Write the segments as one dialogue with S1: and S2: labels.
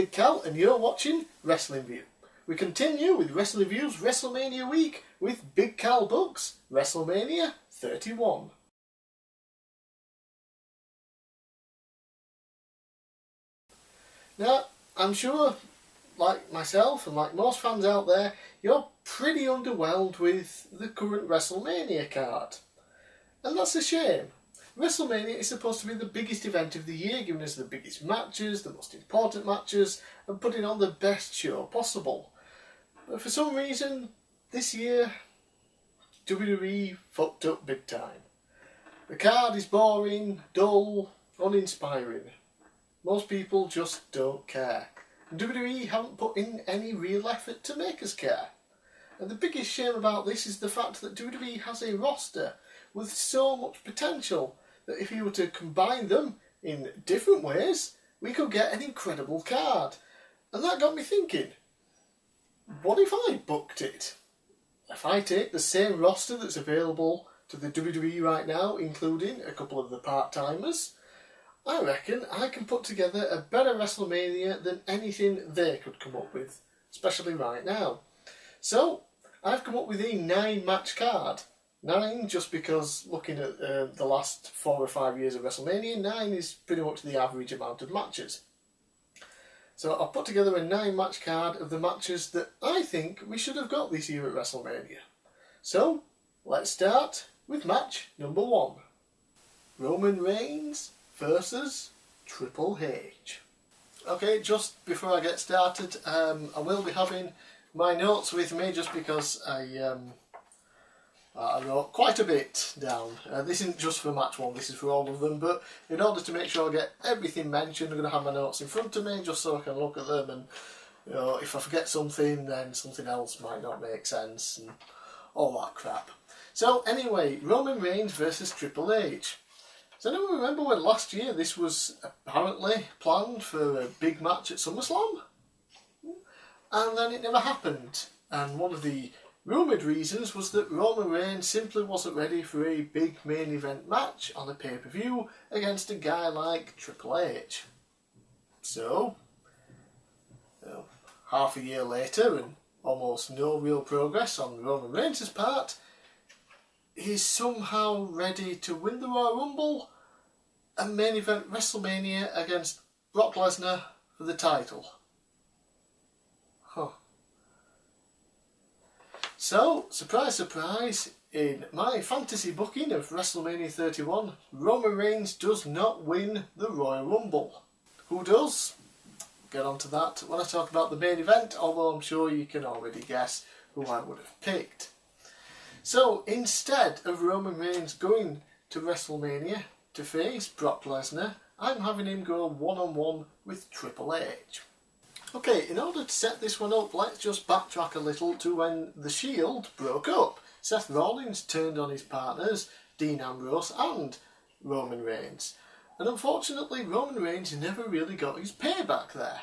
S1: Big Cal and you're watching Wrestling View. We continue with Wrestling View's WrestleMania week with Big Cal Books, WrestleMania 31. Now, I'm sure, like myself and like most fans out there, you're pretty underwhelmed with the current WrestleMania card. And that's a shame. WrestleMania is supposed to be the biggest event of the year, giving us the biggest matches, the most important matches, and putting on the best show possible. But for some reason, this year, WWE fucked up big time. The card is boring, dull, uninspiring. Most people just don't care. And WWE haven't put in any real effort to make us care. And the biggest shame about this is the fact that WWE has a roster with so much potential that if you were to combine them in different ways, we could get an incredible card. And that got me thinking, what if I booked it? If I take the same roster that's available to the WWE right now, including a couple of the part-timers, I reckon I can put together a better WrestleMania than anything they could come up with, especially right now. So, I've come up with a 9-match card. 9 just because, looking at the last 4 or 5 years of WrestleMania, 9 is pretty much the average amount of matches. So I've put together a 9-match card of the matches that I think we should have got this year at WrestleMania. So, let's start with match number 1. Roman Reigns versus Triple H. Okay, just before I get started, I will be having my notes with me just because I wrote quite a bit down. This isn't just for match 1, this is for all of them, but in order to make sure I get everything mentioned, I'm going to have my notes in front of me just so I can look at them, and you know, if I forget something, then something else might not make sense and all that crap. So anyway, Roman Reigns versus Triple H. Does anyone remember when last year this was apparently planned for a big match at SummerSlam? And then it never happened. And one of the rumoured reasons was that Roman Reigns simply wasn't ready for a big main event match on a pay-per-view against a guy like Triple H. So, half a year later and almost no real progress on Roman Reigns' part, he's somehow ready to win the Royal Rumble and main event WrestleMania against Brock Lesnar for the title. Huh. So, surprise surprise, in my fantasy booking of WrestleMania 31, Roman Reigns does not win the Royal Rumble. Who does? Get onto that when I talk about the main event, although I'm sure you can already guess who I would have picked. So, instead of Roman Reigns going to WrestleMania to face Brock Lesnar, I'm having him go one-on-one with Triple H. Okay, in order to set this one up, let's just backtrack a little to when The Shield broke up. Seth Rollins turned on his partners, Dean Ambrose and Roman Reigns. And unfortunately, Roman Reigns never really got his payback there.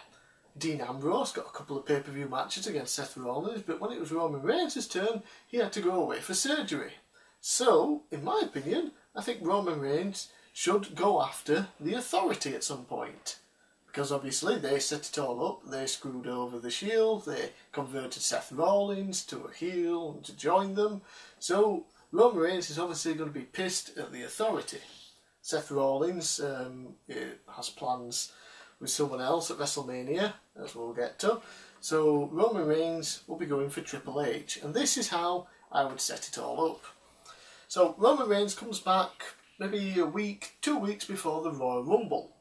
S1: Dean Ambrose got a couple of pay-per-view matches against Seth Rollins, but when it was Roman Reigns' turn, he had to go away for surgery. So, in my opinion, I think Roman Reigns should go after the Authority at some point. Because obviously they set it all up, they screwed over the Shield, they converted Seth Rollins to a heel and to join them. So Roman Reigns is obviously going to be pissed at the Authority. Seth Rollins has plans with someone else at WrestleMania, as we'll get to. So Roman Reigns will be going for Triple H. And this is how I would set it all up. So Roman Reigns comes back maybe a week, 2 weeks before the Royal Rumble.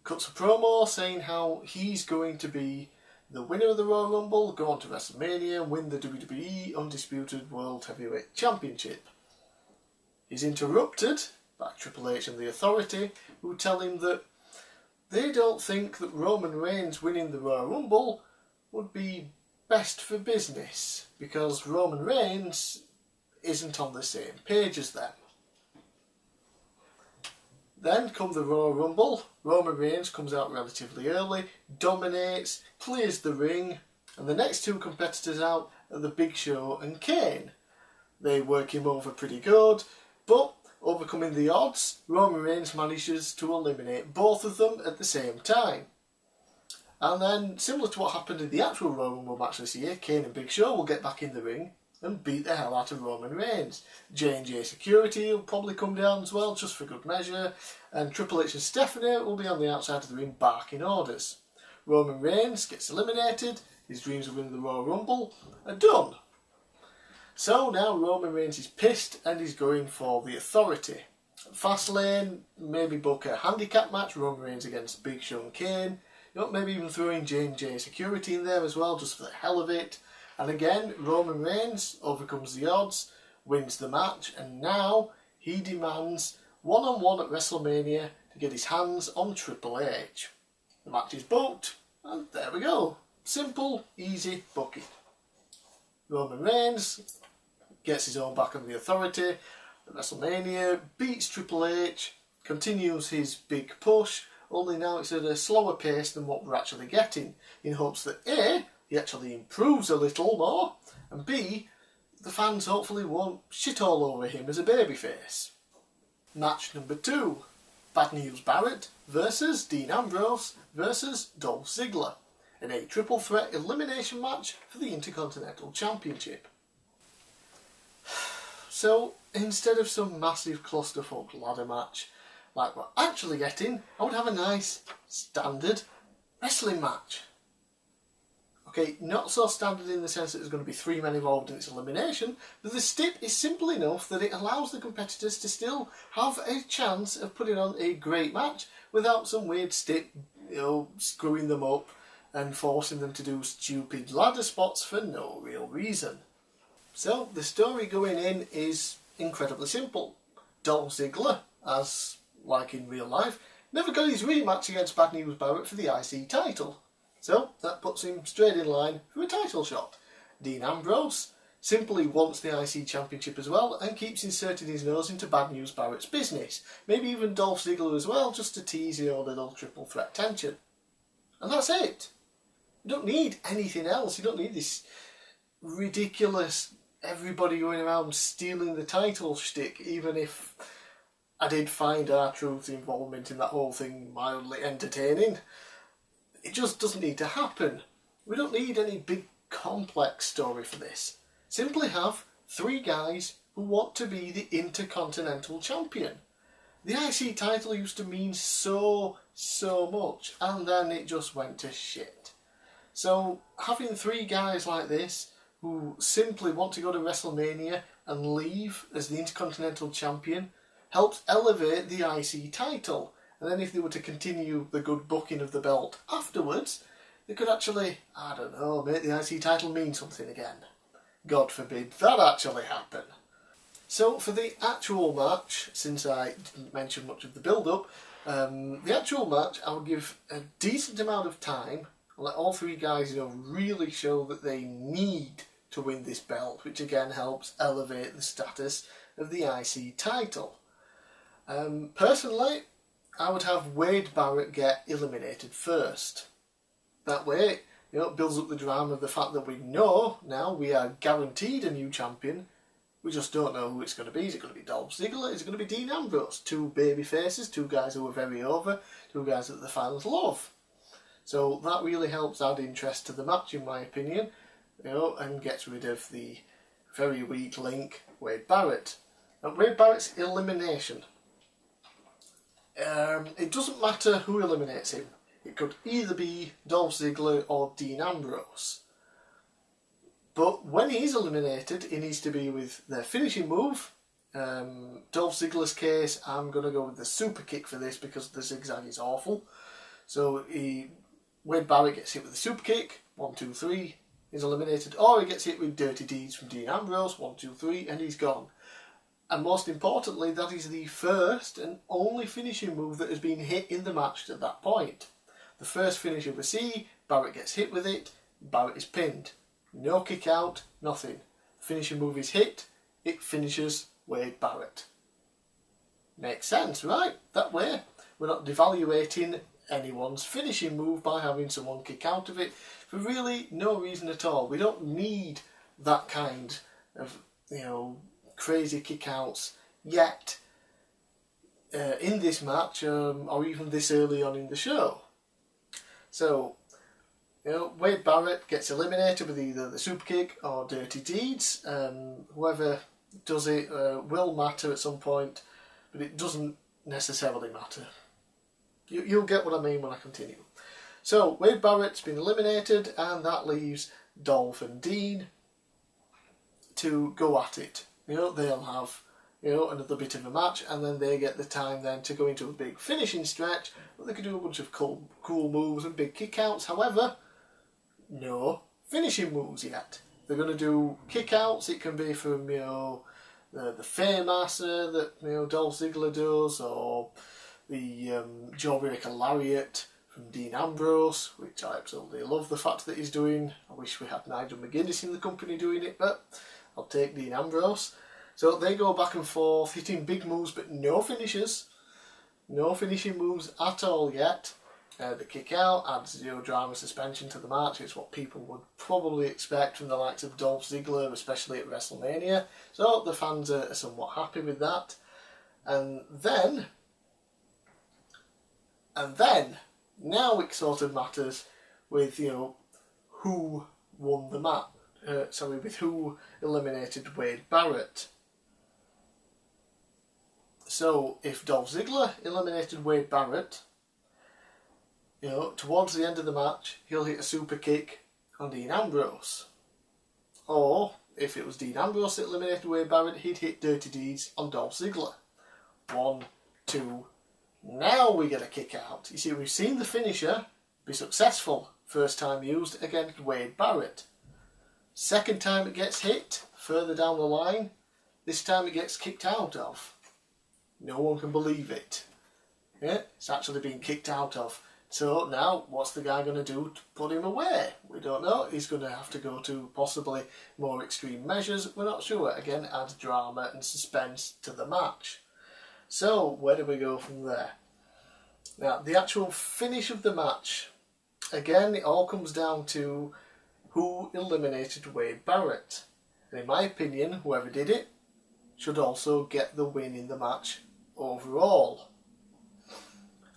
S1: Cuts a promo saying how he's going to be the winner of the Royal Rumble, go on to WrestleMania and win the WWE Undisputed World Heavyweight Championship. He's interrupted by Triple H and the Authority, who tell him that they don't think that Roman Reigns winning the Royal Rumble would be best for business, because Roman Reigns isn't on the same page as them. Then come the Royal Rumble, Roman Reigns comes out relatively early, dominates, clears the ring, and the next 2 competitors out are the Big Show and Kane. They work him over pretty good, but overcoming the odds, Roman Reigns manages to eliminate both of them at the same time. And then, similar to what happened in the actual Royal Rumble match this year, Kane and Big Show will get back in the ring and beat the hell out of Roman Reigns. J&J Security will probably come down as well, just for good measure, and Triple H and Stephanie will be on the outside of the ring barking orders. Roman Reigns gets eliminated, his dreams of winning the Royal Rumble are done. So now Roman Reigns is pissed and he's going for the authority. Fastlane, maybe book a handicap match, Roman Reigns against Big Show and Kane. You know, maybe even throw in J&J Security in there as well, just for the hell of it. And again, Roman Reigns overcomes the odds, wins the match, and now he demands one-on-one at WrestleMania to get his hands on Triple H. The match is booked, and there we go. Simple, easy booking. Roman Reigns gets his own back on the authority at WrestleMania, beats Triple H, continues his big push, only now it's at a slower pace than what we're actually getting, in hopes that A, he actually improves a little more, and B, the fans hopefully won't shit all over him as a babyface. Match number 2, Bad News Barrett versus Dean Ambrose versus Dolph Ziggler in a triple threat elimination match for the Intercontinental Championship. So, instead of some massive clusterfuck ladder match like we're actually getting, I would have a nice, standard wrestling match. Okay, not so standard in the sense that there's going to be 3 men involved in its elimination, but the stip is simple enough that it allows the competitors to still have a chance of putting on a great match without some weird stip, screwing them up and forcing them to do stupid ladder spots for no real reason. So, the story going in is incredibly simple. Dolph Ziggler, as like in real life, never got his rematch against Bad News Barrett for the IC title. So that puts him straight in line for a title shot. Dean Ambrose simply wants the IC Championship as well and keeps inserting his nose into Bad News Barrett's business. Maybe even Dolph Ziggler as well, just to tease your little triple threat tension. And that's it. You don't need anything else. You don't need this ridiculous everybody going around stealing the title shtick, even if I did find R-Truth's involvement in that whole thing mildly entertaining. It just doesn't need to happen. We don't need any big complex story for this. Simply have 3 guys who want to be the Intercontinental Champion. The IC title used to mean so much, and then it just went to shit. So having 3 guys like this who simply want to go to WrestleMania and leave as the Intercontinental Champion helps elevate the IC title. And then if they were to continue the good booking of the belt afterwards, they could actually, I don't know, make the IC title mean something again. God forbid that actually happen. So for the actual match, since I didn't mention much of the build-up, the actual match I will give a decent amount of time, and let all 3 guys really show that they need to win this belt, which again helps elevate the status of the IC title. Personally, I would have Wade Barrett get eliminated first. That way, it builds up the drama of the fact that we know now we are guaranteed a new champion. We just don't know who it's going to be. Is it going to be Dolph Ziggler? Is it going to be Dean Ambrose? 2 baby faces, 2 guys who are very over, 2 guys that the fans love. So that really helps add interest to the match, in my opinion, and gets rid of the very weak link, Wade Barrett. And Wade Barrett's elimination. It doesn't matter who eliminates him. It could either be Dolph Ziggler or Dean Ambrose. But when he's eliminated, it needs to be with their finishing move. Dolph Ziggler's case, I'm going to go with the super kick for this because the zigzag is awful. So Wade Barrett gets hit with the super kick, 1, 2, 3, he's eliminated. Or he gets hit with dirty deeds from Dean Ambrose, 1, 2, 3, and he's gone. And most importantly, that is the first and only finishing move that has been hit in the match to that point. The first finisher we see, Barrett gets hit with it, Barrett is pinned. No kick out, nothing. The finishing move is hit, it finishes Wade Barrett. Makes sense, right? That way, we're not devaluating anyone's finishing move by having someone kick out of it for really no reason at all. We don't need that kind of, crazy kickouts yet in this match or even this early on in the show. So Wade Barrett gets eliminated with either the super kick or dirty deeds. Whoever does it will matter at some point, but it doesn't necessarily matter. You'll get what I mean when I continue. So Wade Barrett's been eliminated, and that leaves Dolph and Dean to go at it. They'll have another bit of a match, and then they get the time then to go into a big finishing stretch, but they can do a bunch of cool moves and big kickouts. However, no finishing moves yet. They're going to do kickouts. It can be from the Fairmaster that Dolph Ziggler does, or the Jawbreaker Lariat from Dean Ambrose, which I absolutely love the fact that he's doing. I wish we had Nigel McGuinness in the company doing it, but I'll take Dean Ambrose. So they go back and forth, hitting big moves, but no finishes. No finishing moves at all yet. The kick out adds zero drama suspension to the match. It's what people would probably expect from the likes of Dolph Ziggler, especially at WrestleMania. So the fans are somewhat happy with that. And then, now it sort of matters with, who won the match. With who eliminated Wade Barrett. So if Dolph Ziggler eliminated Wade Barrett, towards the end of the match, he'll hit a super kick on Dean Ambrose. Or, if it was Dean Ambrose that eliminated Wade Barrett, he'd hit Dirty Deeds on Dolph Ziggler. 1, 2, now we get a kick out. You see, we've seen the finisher be successful, first time used against Wade Barrett. Second time it gets hit, further down the line, this time it gets kicked out of. No one can believe it. It's actually been kicked out of. So now, what's the guy going to do to put him away? We don't know. He's going to have to go to possibly more extreme measures. We're not sure. Again, adds drama and suspense to the match. So, where do we go from there? Now, the actual finish of the match. Again, it all comes down to who eliminated Wade Barrett. And in my opinion, whoever did it should also get the win in the match overall.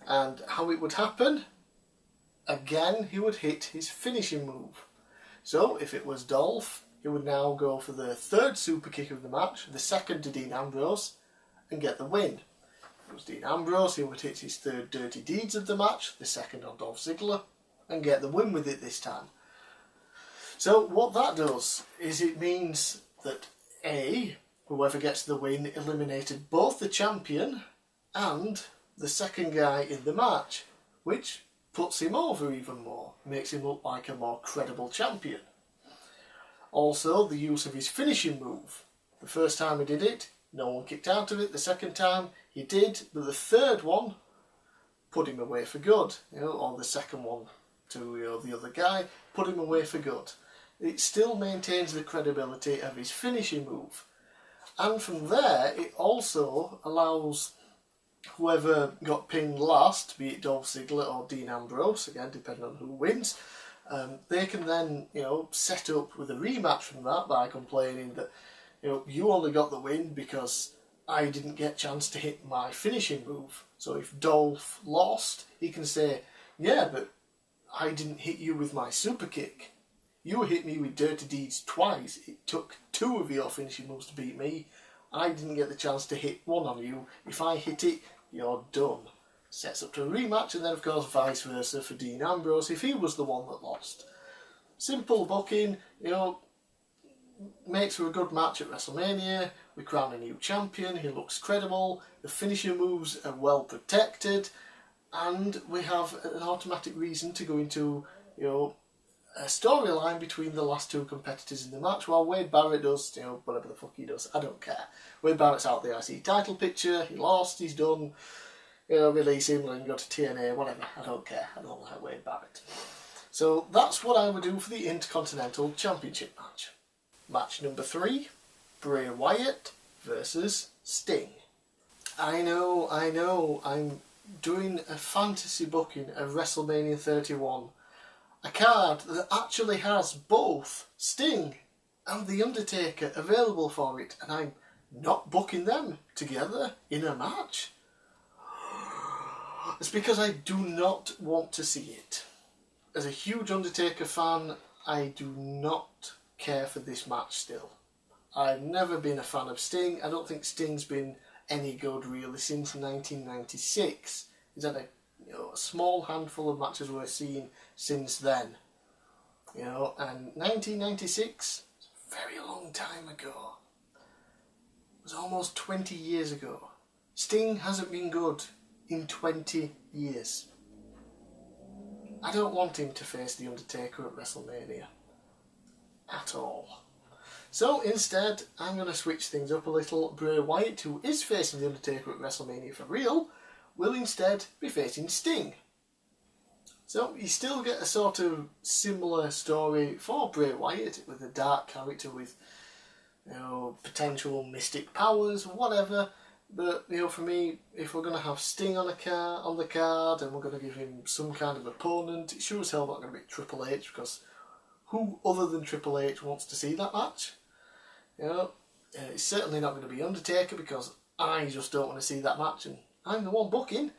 S1: And how it would happen, again, he would hit his finishing move. So if it was Dolph, he would now go for the third super kick of the match, the second to Dean Ambrose, and get the win. If it was Dean Ambrose, he would hit his third Dirty Deeds of the match, the second on Dolph Ziggler, and get the win with it this time. So what that does is it means that A, whoever gets the win eliminated both the champion and the second guy in the match, which puts him over even more, makes him look like a more credible champion. Also, the use of his finishing move. The first time he did it, no one kicked out of it. The second time he did, but the third one put him away for good. Or the second one to the other guy, put him away for good. It still maintains the credibility of his finishing move. And from there, it also allows whoever got pinned last, be it Dolph Ziggler or Dean Ambrose, again depending on who wins, they can then set up with a rematch from that by complaining that you only got the win because I didn't get a chance to hit my finishing move. So if Dolph lost, he can say, yeah, but I didn't hit you with my super kick. You hit me with Dirty Deeds twice. It took 2 of your finishing moves to beat me. I didn't get the chance to hit one on you. If I hit it, you're done. Sets up to a rematch, and then of course vice versa for Dean Ambrose if he was the one that lost. Simple booking, makes for a good match at WrestleMania. We crown a new champion, he looks credible, the finishing moves are well protected, and we have an automatic reason to go into, a storyline between the last 2 competitors in the match, while Wade Barrett does, whatever the fuck he does, I don't care. Wade Barrett's out the IC title picture, he lost, he's done, release him and go to TNA, whatever, I don't care, I don't like Wade Barrett. So that's what I would do for the Intercontinental Championship match. Match number 3, Bray Wyatt versus Sting. I know, I'm doing a fantasy booking of WrestleMania 31. A card that actually has both Sting and The Undertaker available for it, and I'm not booking them together in a match. It's because I do not want to see it. as a huge Undertaker fan, I do not care for this match still. I've never been a fan of Sting. I don't think Sting's been any good really since 1996. He's had a small handful of matches we've seen since then. And 1996, it's a very long time ago. It was almost 20 years ago. Sting hasn't been good in 20 years. I don't want him to face The Undertaker at WrestleMania. At all. So instead, I'm going to switch things up a little. Bray Wyatt, who is facing The Undertaker at WrestleMania for real, will instead be facing Sting. So you still get a sort of similar story for Bray Wyatt with a dark character with potential mystic powers, whatever. But for me, if we're going to have Sting on the card and we're going to give him some kind of opponent, it sure as hell not going to be Triple H, because who other than Triple H wants to see that match? It's certainly not going to be Undertaker, because I just don't want to see that match, and I'm the one booking.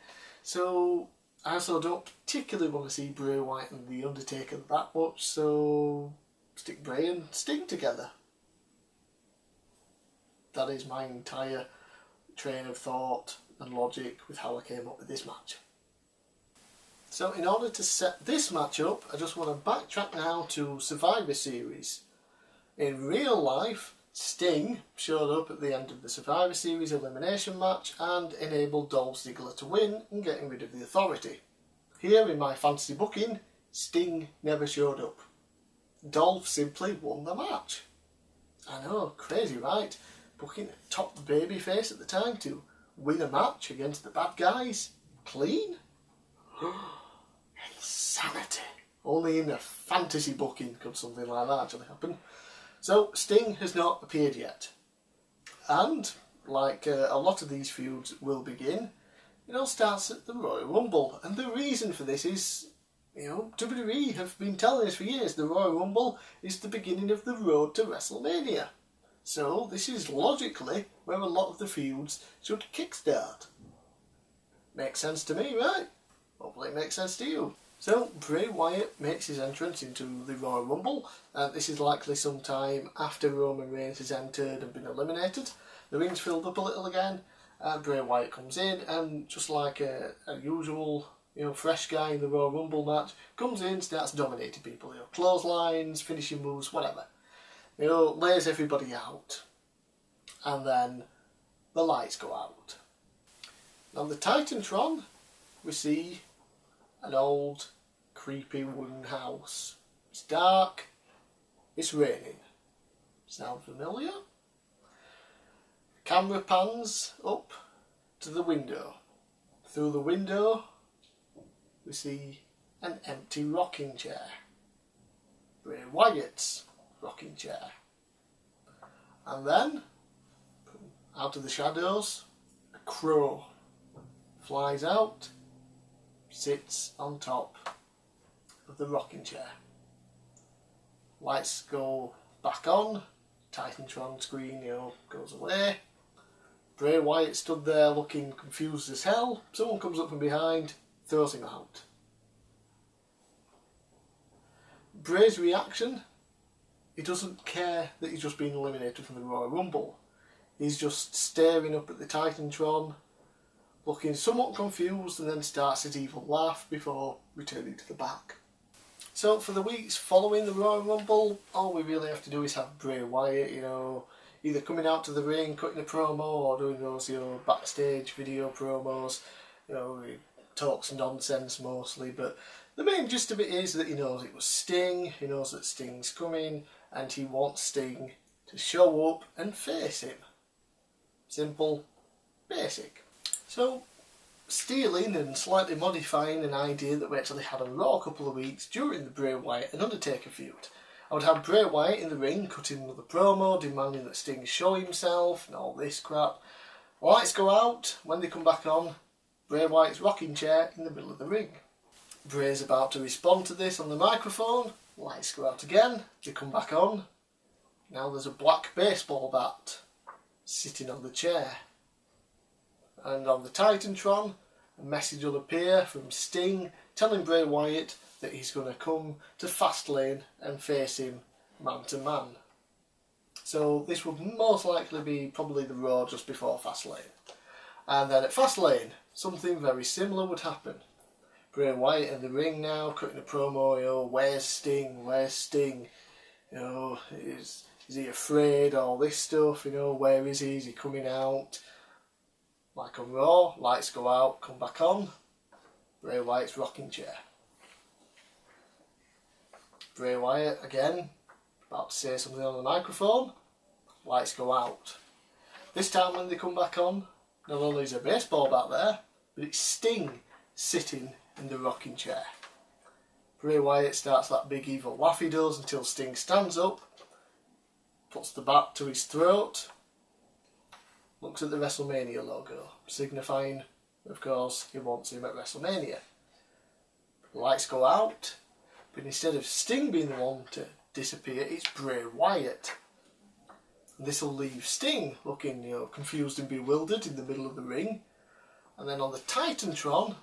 S1: So I also don't particularly want to see Bray Wyatt and The Undertaker that much, so stick Bray and Sting together. That is my entire train of thought and logic with how I came up with this match. So in order to set this match up, I just want to backtrack now to Survivor Series. In real life, Sting showed up at the end of the Survivor Series elimination match and enabled Dolph Ziggler to win and getting rid of the Authority. Here in my fantasy booking, Sting never showed up. Dolph simply won the match. I know, crazy right? Booking a top babyface at the time to win a match against the bad guys. Clean? Insanity. Only in a fantasy booking could something like that actually happen. So Sting has not appeared yet. And, like a lot of these feuds will begin, it all starts at the Royal Rumble. And the reason for this is, WWE have been telling us for years the Royal Rumble is the beginning of the road to WrestleMania. So this is logically where a lot of the feuds should kickstart. Makes sense to me, right? Hopefully it makes sense to you. So Bray Wyatt makes his entrance into the Royal Rumble. This is likely sometime after Roman Reigns has entered and been eliminated. The ring's filled up a little again. Bray Wyatt comes in and just like a usual fresh guy in the Royal Rumble match, comes in, starts dominating people. Clotheslines, finishing moves, whatever. Lays everybody out. And then the lights go out. On the Titantron, we see an old, creepy wooden house. It's dark. It's raining. Sound familiar? Camera pans up to the window. Through the window, we see an empty rocking chair. Bray Wyatt's rocking chair. And then, out of the shadows, a crow flies out, sits on top of the rocking chair. Lights go back on, Titantron screen goes away. Bray Wyatt stood there looking confused as hell. Someone comes up from behind, throws him out. Bray's reaction, he doesn't care that he's just been eliminated from the Royal Rumble. He's just staring up at the Titantron, looking somewhat confused, and then starts his evil laugh before returning to the back. So for the weeks following the Royal Rumble, all we really have to do is have Bray Wyatt, either coming out to the ring, cutting a promo, or doing those, backstage video promos. He talks nonsense mostly, but the main gist of it is that he knows it was Sting, he knows that Sting's coming, and he wants Sting to show up and face him. Simple, basic. So, stealing and slightly modifying an idea that we actually had on Raw a couple of weeks during the Bray Wyatt and Undertaker feud. I would have Bray Wyatt in the ring cutting another promo, demanding that Sting show himself and all this crap. Lights go out. When they come back on, Bray Wyatt's rocking chair in the middle of the ring. Bray's about to respond to this on the microphone. Lights go out again. They come back on. Now there's a black baseball bat sitting on the chair. And on the Titantron, a message will appear from Sting telling Bray Wyatt that that he's going to come to Fastlane and face him man to man. So this would most likely be probably the Raw just before Fastlane. And then at Fastlane, something very similar would happen. Bray Wyatt in the ring now, cutting a promo, you know, where's Sting, where's Sting? You know, is he afraid, all this stuff, you know, where is he coming out? Like on Raw, lights go out, come back on, Bray Wyatt's rocking chair. Bray Wyatt again, about to say something on the microphone, lights go out. This time when they come back on, not only is a baseball bat there, but it's Sting sitting in the rocking chair. Bray Wyatt starts that big evil laugh he does until Sting stands up, puts the bat to his throat, looks at the WrestleMania logo, signifying, of course, he wants him at WrestleMania. The lights go out, but instead of Sting being the one to disappear, it's Bray Wyatt. And this will leave Sting looking, you know, confused and bewildered in the middle of the ring. And then on the Titantron,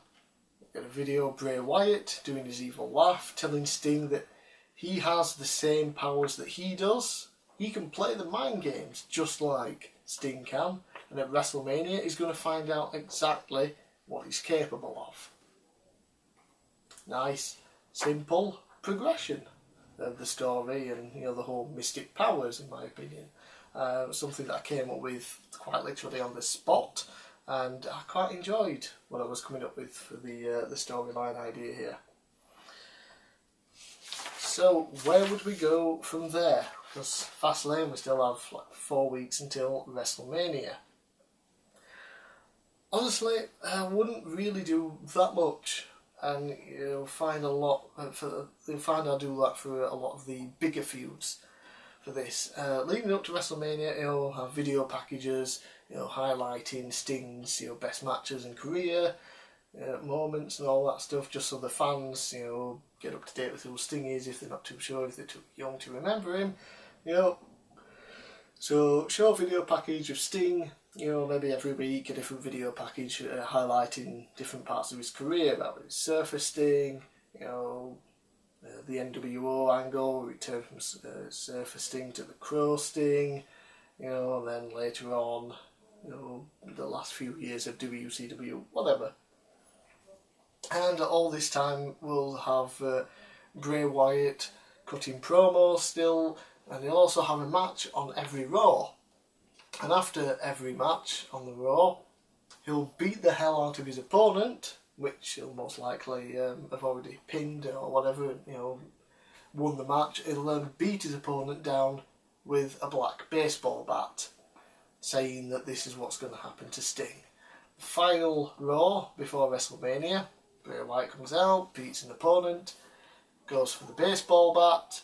S1: we get a video of Bray Wyatt doing his evil laugh, telling Sting that he has the same powers that he does. He can play the mind games just like Sting can. And at WrestleMania, he's going to find out exactly what he's capable of. Nice, simple progression of the story and, you know, the whole mystic powers, in my opinion. Something that I came up with quite literally on the spot, and I quite enjoyed what I was coming up with for the storyline idea here. So where would we go from there? Because Fastlane, we still have like 4 weeks until WrestleMania. Honestly, I wouldn't really do that much, and you'll find you'll find I'll do that for a lot of the bigger feuds. For this, leading up to WrestleMania, you'll have video packages, you know, highlighting Sting's, you know, best matches and career moments and all that stuff, just so the fans, you know, get up to date with who Sting is if they're not too sure, if they're too young to remember him, you know. So show a video package of Sting, you know, maybe every week a different video package highlighting different parts of his career, about his Surfer Sting, you know. The NWO angle, return from Surfer Sting to the Crow Sting, you know, and then later on, you know, the last few years of WCW, whatever. And all this time we'll have Bray Wyatt cutting promos still, and he'll also have a match on every Raw. And after every match on the Raw, he'll beat the hell out of his opponent, which he'll most likely have already pinned or whatever, you know, won the match. He'll then beat his opponent down with a black baseball bat, saying that this is what's going to happen to Sting. Final Raw before WrestleMania, Bray Wyatt comes out, beats an opponent, goes for the baseball bat,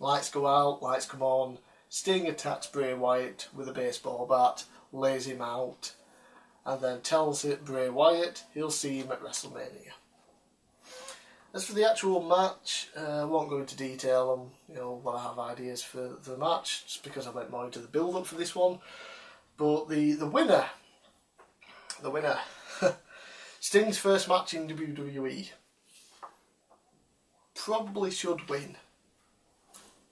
S1: lights go out, lights come on, Sting attacks Bray Wyatt with a baseball bat, lays him out, and then tells Bray Wyatt he'll see him at WrestleMania. As for the actual match, I won't go into detail on, you know, what I have ideas for the match, just because I went more into the build-up for this one. But the winner, Sting's first match in WWE, probably should win.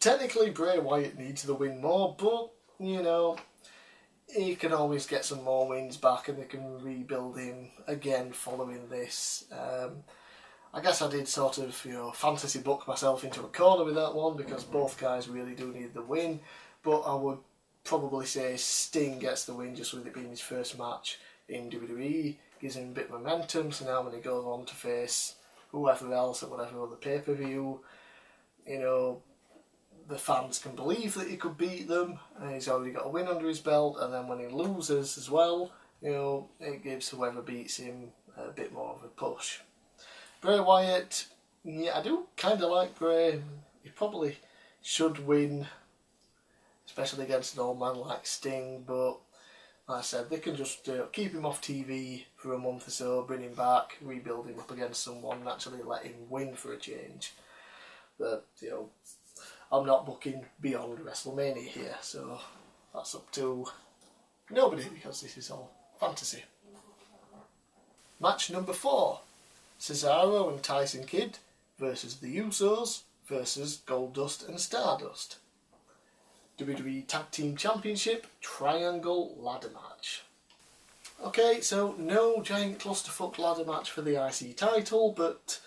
S1: Technically, Bray Wyatt needs the win more, but, you know, he can always get some more wins back and they can rebuild him again following this. I guess I did sort of, you know, fantasy book myself into a corner with that one because both guys really do need the win, but I would probably say Sting gets the win just with it being his first match in WWE, gives him a bit of momentum, so now when he goes on to face whoever else at whatever other pay-per-view, you know, the fans can believe that he could beat them, and he's already got a win under his belt, and then when he loses as well, you know, it gives whoever beats him a bit more of a push. Bray Wyatt, yeah, I do kind of like Bray. He probably should win, especially against an old man like Sting, but like I said, they can just keep him off TV for a month or so, bring him back, rebuild him up against someone, and actually let him win for a change. But, you know, I'm not booking beyond WrestleMania here, so that's up to nobody because this is all fantasy. Match number 4, Cesaro and Tyson Kidd versus the Usos versus Goldust and Stardust. WWE Tag Team Championship Triangle Ladder Match. Okay, so no giant clusterfuck ladder match for the IC title, but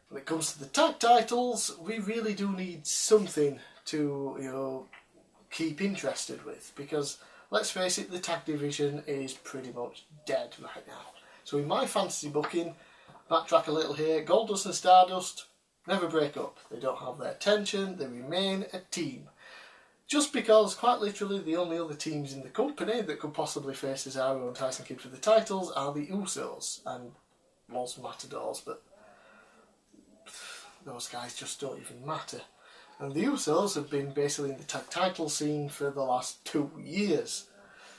S1: when it comes to the tag titles, we really do need something to, keep interested with, because let's face it, the tag division is pretty much dead right now. So in my fantasy booking, backtrack a little here, Goldust and Stardust never break up. They don't have their tension, they remain a team. Just because, quite literally, the only other teams in the company that could possibly face Cesaro and Tyson Kidd for the titles are the Usos and Los Matadors, but those guys just don't even matter. And the Usos have been basically in the tag title scene for the last 2 years.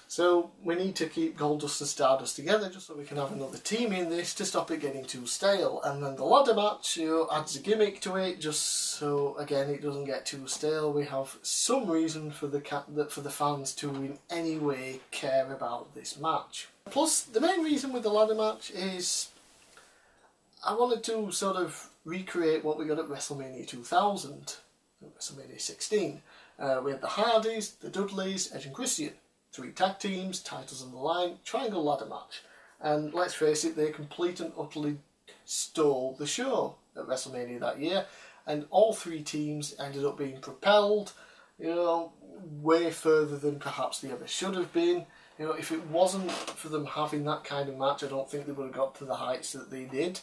S1: So we need to keep Goldust and Stardust together just so we can have another team in this to stop it getting too stale. And then the ladder match adds a gimmick to it just so, again, it doesn't get too stale. We have some reason for the fans to in any way care about this match. Plus, the main reason with the ladder match is I wanted to sort of recreate what we got at WrestleMania 2000, WrestleMania 16. We had the Hardys, the Dudleys, Edge and Christian. 3 tag teams, titles on the line, triangle ladder match. And let's face it, they completely and utterly stole the show at WrestleMania that year. And all 3 teams ended up being propelled, way further than perhaps they ever should have been. If it wasn't for them having that kind of match, I don't think they would have got to the heights that they did.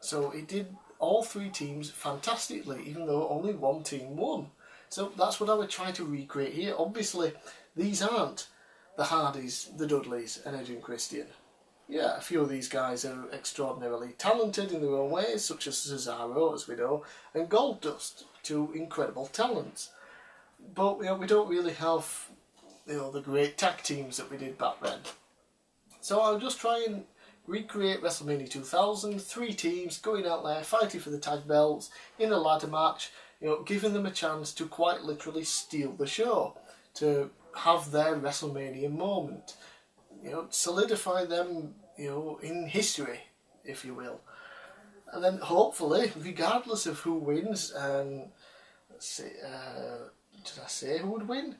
S1: So it did all 3 teams fantastically, even though only 1 team won. So that's what I would try to recreate here. Obviously, these aren't the Hardys, the Dudleys and Edge and Christian. Yeah, a few of these guys are extraordinarily talented in their own ways, such as Cesaro, as we know, and Goldust, 2 incredible talents. But we don't really have the great tag teams that we did back then. So I'll just try and recreate WrestleMania 2000, 3 teams going out there fighting for the tag belts in a ladder match, giving them a chance to quite literally steal the show, to have their WrestleMania moment, solidify them, in history, if you will. And then hopefully, regardless of who wins, and let's see, did I say who would win?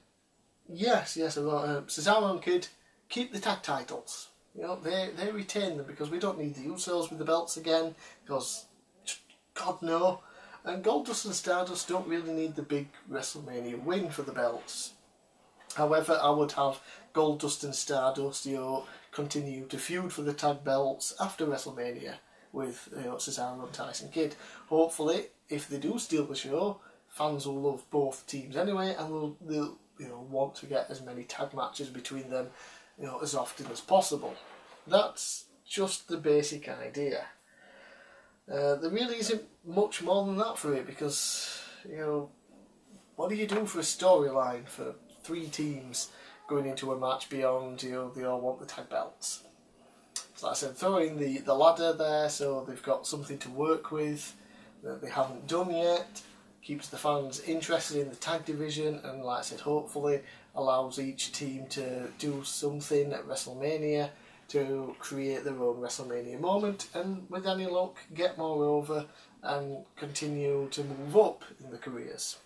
S1: Yes, I got Cesaro and Kidd keep the tag titles. They retain them because we don't need the Usos with the belts again, because God no. And Goldust and Stardust don't really need the big WrestleMania win for the belts. However, I would have Goldust and Stardust, continue to feud for the tag belts after WrestleMania with Cesaro and Tyson Kidd. Hopefully, if they do steal the show, fans will love both teams anyway, and they'll want to get as many tag matches between them, as often as possible. That's just the basic idea. There really isn't much more than that for it, because what do you do for a storyline for 3 teams going into a match beyond they all want the tag belts? So like I said, throw in the ladder there so they've got something to work with that they haven't done yet, keeps the fans interested in the tag division, and like I said, hopefully allows each team to do something at WrestleMania to create their own WrestleMania moment, and with any luck get more over and continue to move up in their careers.